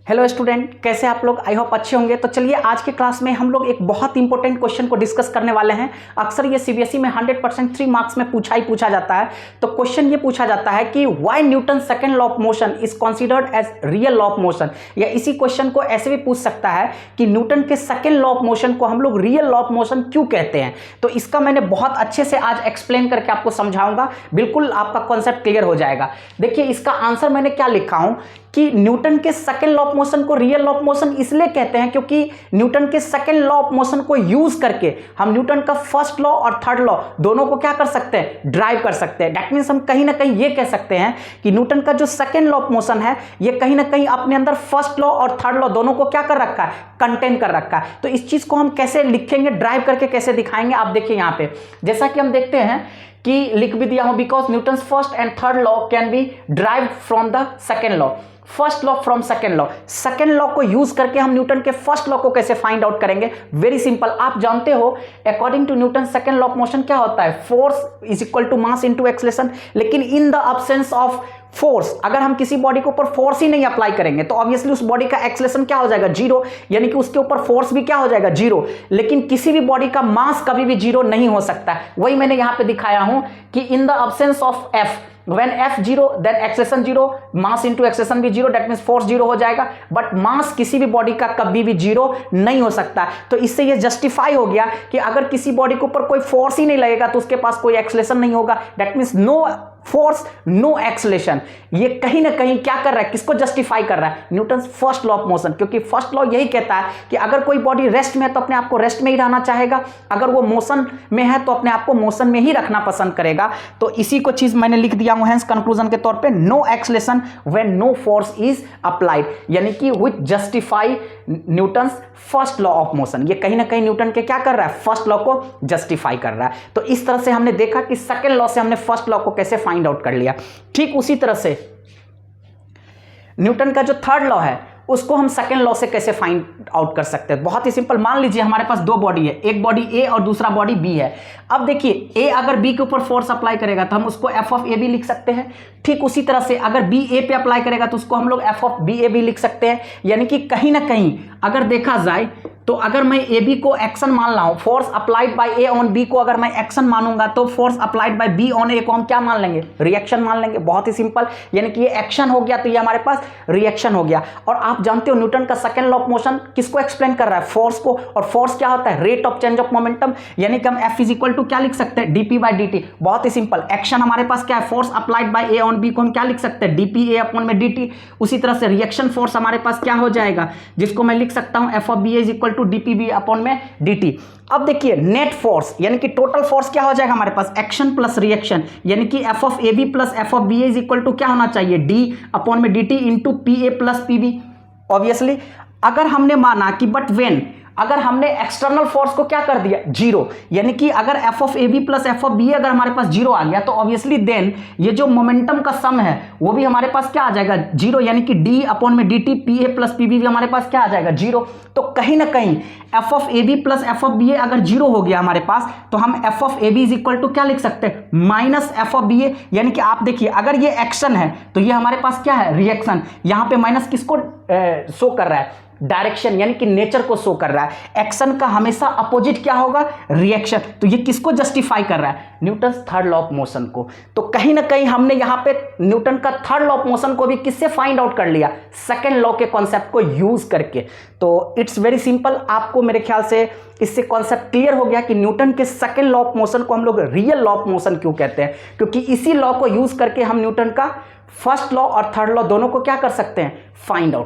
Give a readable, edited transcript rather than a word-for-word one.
Hello student, कैसे आप लोग? आई होप अच्छे होंगे। तो चलिए आज के क्लास में हम लोग एक बहुत इंपॉर्टेंट क्वेश्चन को डिस्कस करने वाले हैं। अक्सर ये सीबीएसई में 100% 3 मार्क्स में पूछा जाता है। तो क्वेश्चन ये पूछा जाता है कि why Newton second law of motion is considered as real law of motion. या इसी क्वेश्चन को ऐसे भी पूछ सकता है कि न्यूटन के सेकंड लॉ ऑफ मोशन को हम लोग रियल लॉ ऑफ मोशन क्यों कहते हैं। तो इसका मैंने बहुत अच्छे से आज एक्सप्लेन करके आपको समझाऊंगा, बिल्कुल आपका कॉन्सेप्ट क्लियर हो जाएगा। देखिए इसका आंसर मैंने क्या लिखा हूं कि न्यूटन के सेकंड लॉ ऑफ मोशन को रियल लॉ ऑफ मोशन इसलिए कहते हैं क्योंकि न्यूटन के सेकंड लॉ ऑफ मोशन को यूज करके हम न्यूटन का फर्स्ट लॉ और थर्ड लॉ दोनों को क्या कर सकते हैं, ड्राइव कर सकते हैं। दैट मींस हम कहीं ना कहीं ये कह सकते हैं कि न्यूटन का जो सेकंड लॉ ऑफ मोशन है ये कहीं ना कहीं अपने अंदर फर्स्ट लॉ और थर्ड लॉ दोनों को क्या कर रखा है, कंटेन कर रखा है। तो इस चीज को हम कैसे लिखेंगे, ड्राइव करके कैसे दिखाएंगे, आप देखिए यहां पे जैसा कि हम देखते हैं कि लिख भी दिया हूं, because Newton first and third law can be derived from the second law. First law from second law, second law को यूज करके हम न्यूटन के फर्स्ट लॉ को कैसे फाइंड आउट करेंगे? वेरी सिंपल, आप जानते हो according to Newton second law of motion क्या होता है, force is equal to mass into acceleration. लेकिन in the absence of force, अगर हम किसी बॉडी के ऊपर फोर्स ही नहीं अप्लाई करेंगे तो ऑब्वियसली उस बॉडी का एक्सेलरेशन क्या हो जाएगा, जीरो, यानी कि उसके ऊपर फोर्स भी क्या हो जाएगा, जीरो। लेकिन किसी भी बॉडी का मास कभी भी जीरो नहीं हो सकता। वही मैंने यहां पे दिखाया हूं कि इन the absence of F, when f 0 then acceleration 0, mass into acceleration भी 0, that means force 0 हो जाएगा। बट मास किसी भी बॉडी का कभी भी 0 नहीं हो सकता। तो इससे ये जस्टिफाई हो गया कि अगर किसी बॉडी के ऊपर कोई फोर्स ही नहीं लगेगा तो उसके पास कोई एक्सेलरेशन नहीं होगा। That means no force no acceleration. ये कहीं ना कहीं क्या कर रहा है, किसको जस्टिफाई कर रहा है, Newton first law of motion. क्योंकि फर्स्ट लॉ यही कहता है कि अगर कोई बॉडी रेस्ट में है तो अपने आप को रेस्ट में ही रहना चाहेगा, अगर वो मोशन में है तो अपने आप को मोशन में ही रखना पसंद करेगा। तो इसी को चीज मैंने लिख दिया हूं हेंस कंक्लूजन के तौर पे, no acceleration when no force is applied, यानी कि which justify Newton first law of motion. ये कहीं ना कहीं न्यूटन के क्या कर रहा है, फर्स्ट लॉ को जस्टिफाई कर रहा है। तो इस तरह से हमने देखा कि सेकंड लॉ से हमने फर्स्ट लॉ को कैसे फाइंड आउट कर लिया। ठीक उसी तरह से न्यूटन का जो थर्ड लॉ है उसको हम सेकंड लॉ से कैसे फाइंड आउट कर सकते हैं। बहुत ही सिंपल, मान लीजिए हमारे पास दो बॉडी है, एक बॉडी ए और दूसरा बॉडी बी है। अब देखिए ए अगर बी के ऊपर फोर्स अप्लाई करेगा तो हम उसको एफ ऑफ ए बी लिख सकते हैं। ठीक उसी तरह से अगर बी ए पे अप्लाई करेगा तो उसको हम लोग एफ ऑफ बी ए भी लिख सकते हैं। यानी कि कहीं ना कहीं अगर देखा जाए तो अगर मैं ए बी को एक्शन मान रहा हूं, force applied by A on B को अगर मैं एक्शन मानूंगा तो force applied by B on A को हम क्या मान लेंगे, रिएक्शन मान लेंगे। बहुत ही सिंपल, यानी कि ये एक्शन हो गया तो ये हमारे पास रिएक्शन हो गया। और आप जानते हो न्यूटन का सेकंड लॉ ऑफ मोशन किसको एक्सप्लेन कर रहा है, फोर्स को। और फोर्स क्या होता है, rate of change of momentum, यानी कि हम एफ इज इक्वल टू क्या लिख सकते हैं, डीपी बाय डी। बहुत ही सिंपल, एक्शन हमारे पास क्या है, force applied by A on B को हम क्या लिख सकते हैं, डीपी ए अपॉन में dt। उसी तरह से रिएक्शन फोर्स हमारे पास क्या हो जाएगा, जिसको मैं लिख सकता हूं F of B is equal to DP B upon में dt। अब देखिए नेट फोर्स यानी कि टोटल फोर्स क्या हो जाएगा हमारे पास, एक्शन प्लस रिएक्शन, यानी कि F of A B plus F of B is equal to क्या होना चाहिए, डी अपॉन में dt into P A plus P B. Obviously अगर हमने माना कि बट वेन, अगर हमने एक्सटर्नल फोर्स को क्या कर दिया, जीरो, यानी कि अगर F of A B plus F of B अगर हमारे पास जीरो आ गया तो ऑब्वियसली देन ये जो मोमेंटम का सम है वो भी हमारे पास क्या आ जाएगा, जीरो, यानी कि डी अपॉन में D T P A plus P B भी हमारे पास क्या आ जाएगा, जीरो। तो कहीं ना कहीं F of A B plus F of B A अगर जीरो हो गया हमारे पास तो हम F of A B is equal to क्या लिख सकते हैं, minus F of B A. यानी कि आप देखिए अगर ये एक्शन है तो ये हमारे पास क्या है, रिएक्शन। यहां पे माइनस किसको शो कर रहा है, डायरेक्शन, यानी कि नेचर को शो कर रहा है। एक्शन का हमेशा अपोजिट क्या होगा, रिएक्शन। तो ये किसको जस्टिफाई कर रहा है, Newton third law of motion को। तो कहीं ना कहीं हमने यहां पे न्यूटन का थर्ड लॉ ऑफ मोशन को भी किससे फाइंड आउट कर लिया, सेकंड लॉ के कॉन्सेप्ट को यूज करके। तो इट्स वेरी सिंपल, आपको मेरे ख्याल से इससे कॉन्सेप्ट क्लियर हो गया कि न्यूटन के सेकंड लॉ ऑफ मोशन को हम लोग रियल लॉ ऑफ मोशन क्यों कहते हैं, क्योंकि इसी लॉ को यूज करके हम न्यूटन का फर्स्ट लॉ और थर्ड लॉ दोनों को क्या कर सकते हैं, फाइंड आउट।